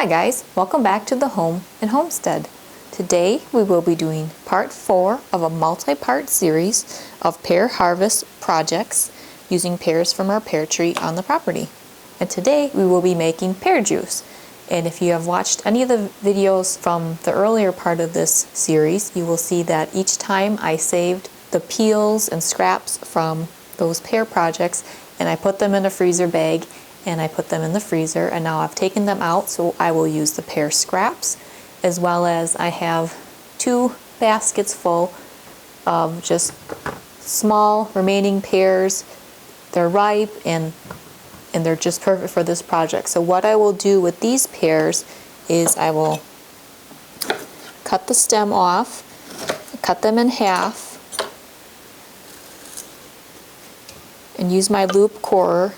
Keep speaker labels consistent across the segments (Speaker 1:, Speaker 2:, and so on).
Speaker 1: Hi guys, welcome back to the Home and Homestead. Today we will be doing part 4 of a multi-part series of Pear Harvest Projects using pears from our pear tree on the property. And today we will be making pear juice. And if you have watched any of the videos from the earlier part of this series, you will see that each time I saved the peels and scraps from those pear projects and I put them in a freezer bag and I put them in the freezer, and now I've taken them out, so I will use the pear scraps, as well as I have 2 baskets full of just small remaining pears. They're ripe and they're just perfect for this project. So what I will do with these pears is I will cut the stem off, cut them in half, and use my loop corer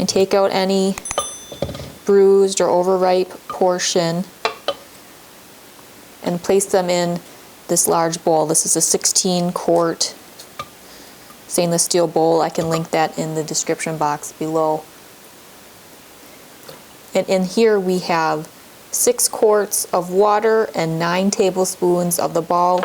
Speaker 1: and take out any bruised or overripe portion and place them in this large bowl. This is a 16-quart stainless steel bowl. I can link that in the description box below. And in here we have 6 quarts of water and 9 tablespoons of the Ball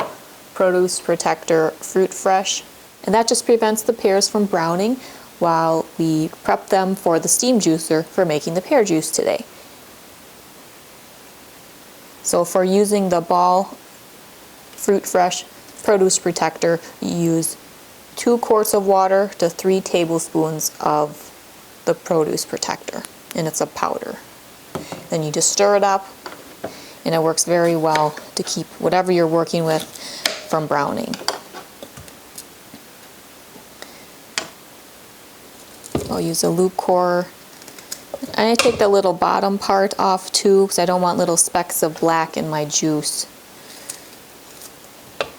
Speaker 1: Produce Protector Fruit Fresh. And that just prevents the pears from browning while we prep them for the steam juicer for making the pear juice today. So for using the Ball Fruit Fresh Produce Protector, you use 2 quarts of water to 3 tablespoons of the Produce Protector, and it's a powder. Then you just stir it up, and it works very well to keep whatever you're working with from browning. I'll use a loop corer, and I take the little bottom part off too because I don't want little specks of black in my juice.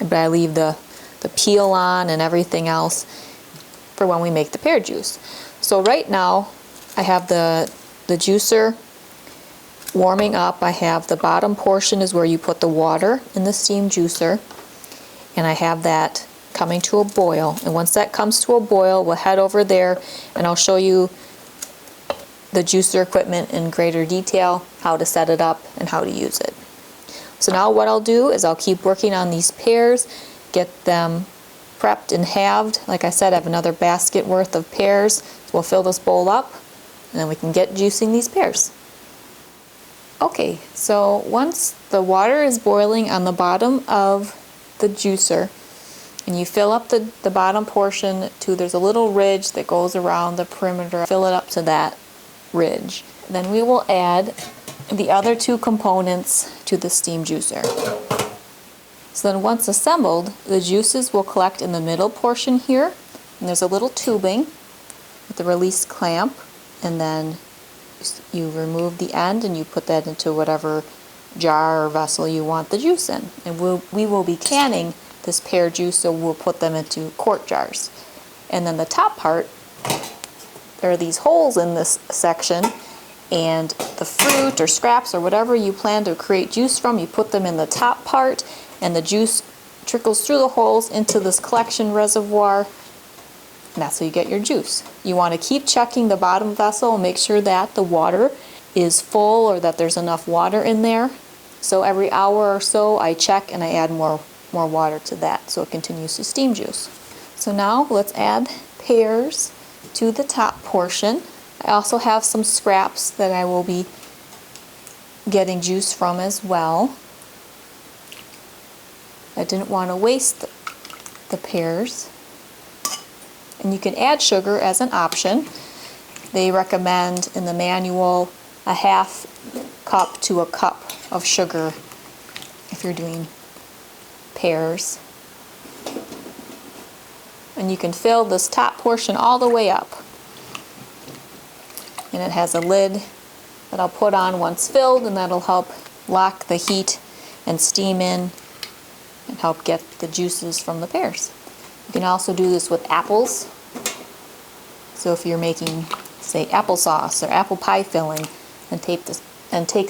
Speaker 1: But I leave the peel on and everything else for when we make the pear juice. So right now I have the juicer warming up. I have the bottom portion is where you put the water in the steam juicer, and I have that coming to a boil. And once that comes to a boil, we'll head over there and I'll show you the juicer equipment in greater detail, how to set it up and how to use it. So now what I'll do is I'll keep working on these pears, get them prepped and halved. Like I said, I have another basket worth of pears. So we'll fill this bowl up and then we can get juicing these pears. Okay, so once the water is boiling on the bottom of the juicer, and you fill up the bottom portion to, there's a little ridge that goes around the perimeter, fill it up to that ridge. Then we will add the other 2 components to the steam juicer. So then once assembled, the juices will collect in the middle portion here, and there's a little tubing with the release clamp, and then you remove the end and you put that into whatever jar or vessel you want the juice in. And we will be canning this pear juice, so we'll put them into quart jars. And then the top part, there are these holes in this section, and the fruit or scraps or whatever you plan to create juice from, you put them in the top part, and the juice trickles through the holes into this collection reservoir, and that's how you get your juice. You want to keep checking the bottom vessel and make sure that the water is full or that there's enough water in there. So every hour or so I check and I add more water to that so it continues to steam juice. So now let's add pears to the top portion. I also have some scraps that I will be getting juice from as well. I didn't want to waste the pears. And you can add sugar as an option. They recommend in the manual a half cup to a cup of sugar if you're doing pears. And you can fill this top portion all the way up. And it has a lid that I'll put on once filled, and that'll help lock the heat and steam in and help get the juices from the pears. You can also do this with apples. So if you're making, say, applesauce or apple pie filling, and take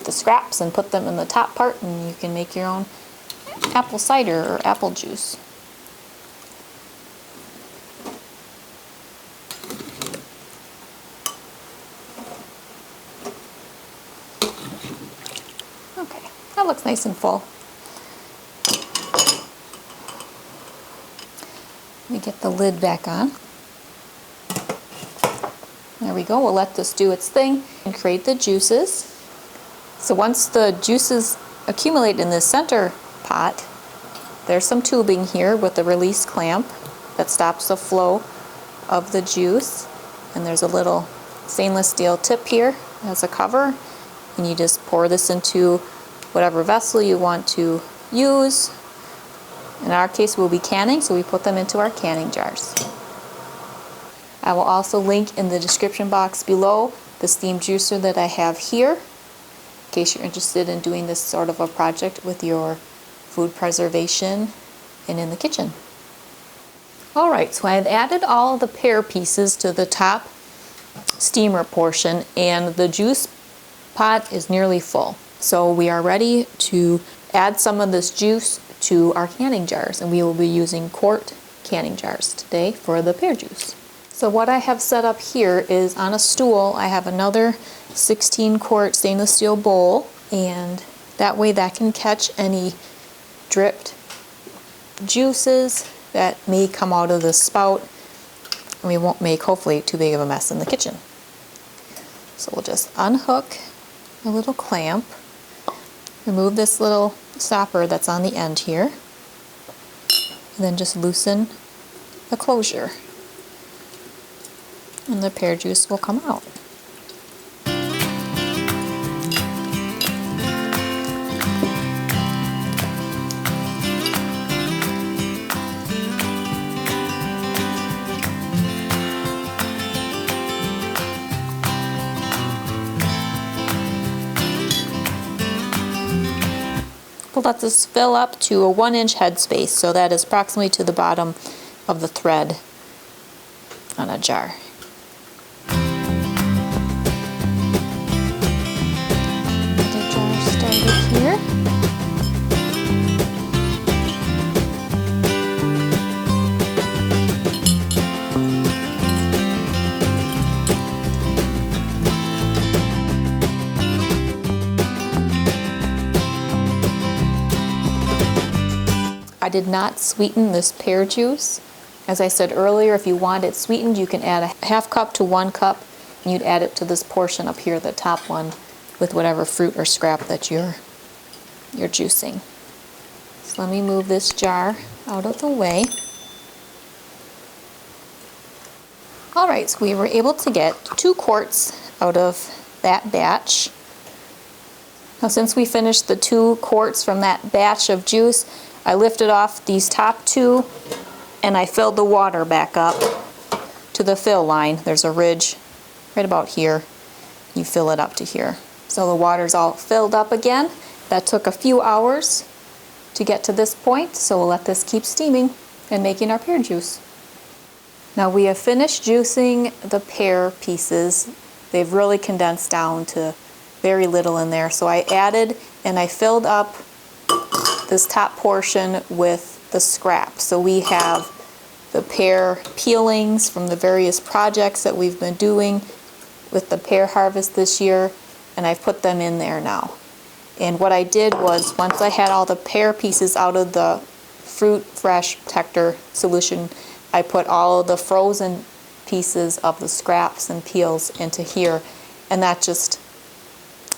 Speaker 1: the scraps and put them in the top part, and you can make your own apple cider or apple juice. That looks nice and full. Let me get the lid back on. There we go. We'll let this do its thing and create the juices. So once the juices accumulate in this center pot, there's some tubing here with the release clamp that stops the flow of the juice. And there's a little stainless steel tip here as a cover. And you just pour this into whatever vessel you want to use. In our case, we'll be canning, so we put them into our canning jars. I will also link in the description box below the steam juicer that I have here, in case you're interested in doing this sort of a project with your food preservation and in the kitchen. Alright, so I've added all the pear pieces to the top steamer portion, and the juice pot is nearly full. So we are ready to add some of this juice to our canning jars, and we will be using quart canning jars today for the pear juice. So what I have set up here is on a stool I have another 16 quart stainless steel bowl, and that way that can catch any dripped juices that may come out of the spout, and we won't make hopefully too big of a mess in the kitchen. So we'll just unhook a little clamp, remove this little stopper that's on the end here, and then just loosen the closure, and the pear juice will come out. We'll let this fill up to a 1-inch headspace, so that is approximately to the bottom of the thread on a jar. Get the jar started here. I did not sweeten this pear juice. As I said earlier, if you want it sweetened, you can add a 1/2 cup to 1 cup, and you'd add it to this portion up here, the top one, with whatever fruit or scrap that you're juicing. So let me move this jar out of the way. Alright, so we were able to get 2 quarts out of that batch. Now since we finished the 2 quarts from that batch of juice, I lifted off these top 2 and I filled the water back up to the fill line. There's a ridge right about here. You fill it up to here. So the water's all filled up again. That took a few hours to get to this point, so we'll let this keep steaming and making our pear juice. Now we have finished juicing the pear pieces. They've really condensed down to very little in there. So I added and I filled up this top portion with the scrap. So we have the pear peelings from the various projects that we've been doing with the Pear Harvest this year, and I've put them in there now. And what I did was, once I had all the pear pieces out of the fruit fresh protector solution, I put all of the frozen pieces of the scraps and peels into here, and that just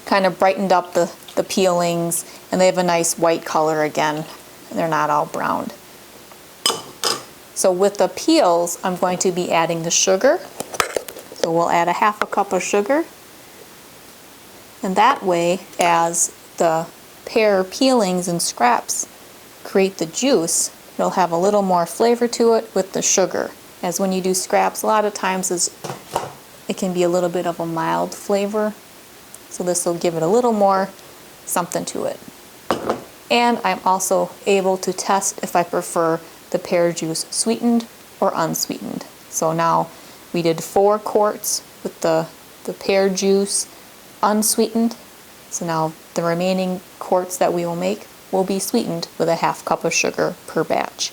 Speaker 1: kind of brightened up the peelings, and they have a nice white color again. They're not all browned. So with the peels, I'm going to be adding the sugar. So we'll add a 1/2 cup of sugar. And that way, as the pear peelings and scraps create the juice, it'll have a little more flavor to it with the sugar. As when you do scraps, a lot of times it can be a little bit of a mild flavor. So this will give it a little more something to it. And I'm also able to test if I prefer the pear juice sweetened or unsweetened. So now we did 4 quarts with the pear juice unsweetened. So now the remaining quarts that we will make will be sweetened with a 1/2 cup of sugar per batch.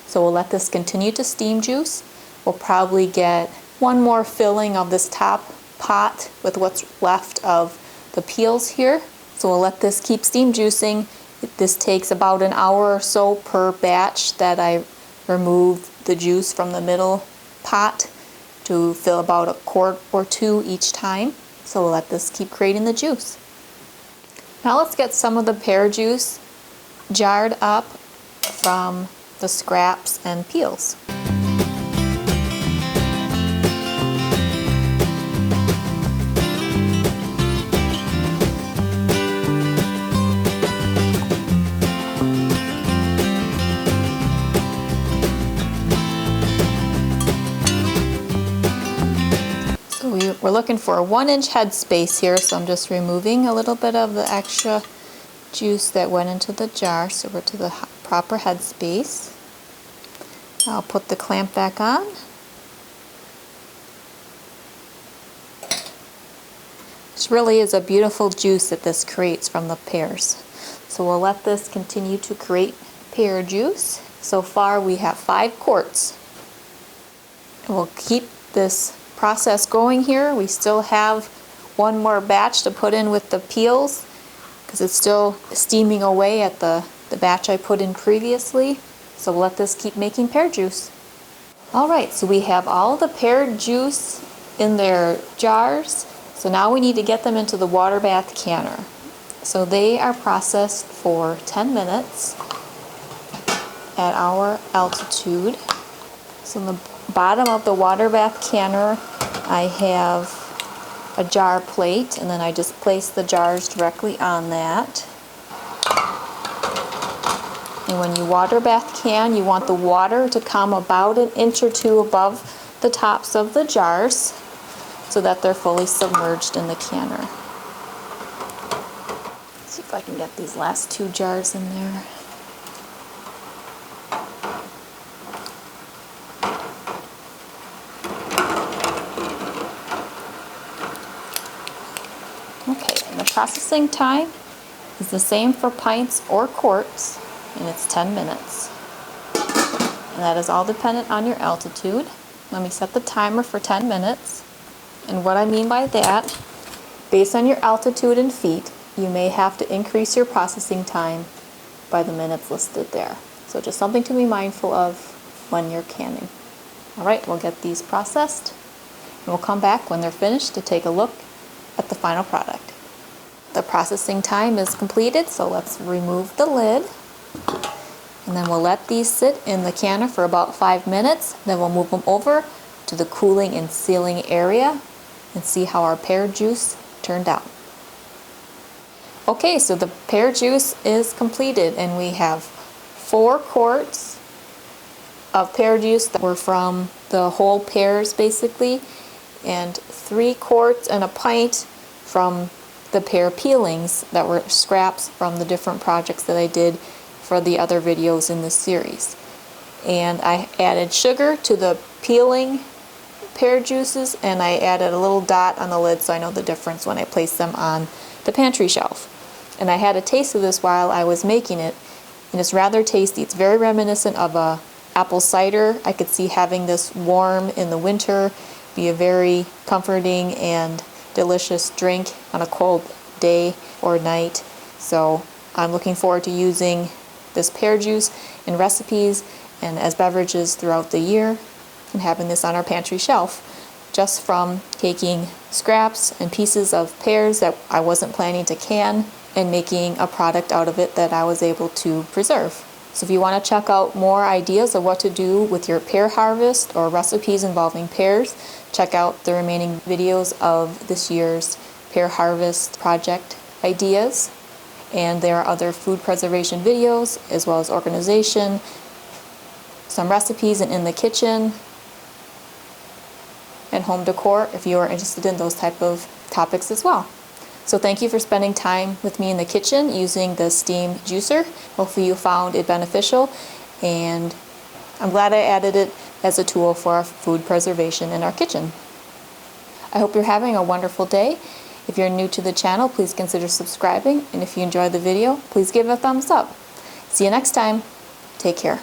Speaker 1: So we'll let this continue to steam juice. We'll probably get 1 more filling of this top pot with what's left of the peels here So we'll let this keep steam juicing. This takes about an hour or so per batch that I remove the juice from the middle pot to fill about a quart or two each time. So we'll let this keep creating the juice. Now let's get some of the pear juice jarred up from the scraps and peels. We're looking for a 1-inch head space here, so I'm just removing a little bit of the extra juice that went into the jar, so we're to the proper head space. I'll put the clamp back on. This really is a beautiful juice that this creates from the pears. So we'll let this continue to create pear juice. So far we have 5 quarts. And we'll keep this process going here. We still have one more batch to put in with the peels because it's still steaming away at the batch I put in previously. So we'll let this keep making pear juice. Alright, so we have all the pear juice in their jars. So now we need to get them into the water bath canner. So they are processed for 10 minutes at our altitude. So in the bottom of the water bath canner I have a jar plate, and then I just place the jars directly on that. And when you water bath can, you want the water to come about an inch or two above the tops of the jars so that they're fully submerged in the canner. Let's see if I can get these last 2 jars in there. Okay, and the processing time is the same for pints or quarts, and it's 10 minutes. And that is all dependent on your altitude. Let me set the timer for 10 minutes. And what I mean by that, based on your altitude in feet, you may have to increase your processing time by the minutes listed there. So just something to be mindful of when you're canning. Alright, we'll get these processed, and we'll come back when they're finished to take a look at the final product. The processing time is completed, so let's remove the lid. And then we'll let these sit in the canner for about 5 minutes. Then we'll move them over to the cooling and sealing area and see how our pear juice turned out. Okay, so the pear juice is completed, and we have 4 quarts of pear juice that were from the whole pears basically, and 3 quarts and a pint from the pear peelings that were scraps from the different projects that I did for the other videos in this series. And I added sugar to the peeling pear juices, and I added a little dot on the lid so I know the difference when I place them on the pantry shelf. And I had a taste of this while I was making it, and it's rather tasty. It's very reminiscent of a apple cider. I could see having this warm in the winter be a very comforting and delicious drink on a cold day or night. So I'm looking forward to using this pear juice in recipes and as beverages throughout the year, and having this on our pantry shelf just from taking scraps and pieces of pears that I wasn't planning to can and making a product out of it that I was able to preserve. So if you want to check out more ideas of what to do with your pear harvest or recipes involving pears, check out the remaining videos of this year's Pear Harvest Project ideas. And there are other food preservation videos, as well as organization, some recipes and in the kitchen, and home decor if you are interested in those type of topics as well. So thank you for spending time with me in the kitchen using the steam juicer. Hopefully you found it beneficial, and I'm glad I added it as a tool for our food preservation in our kitchen. I hope you're having a wonderful day. If you're new to the channel, please consider subscribing, and if you enjoyed the video, please give it a thumbs up. See you next time. Take care.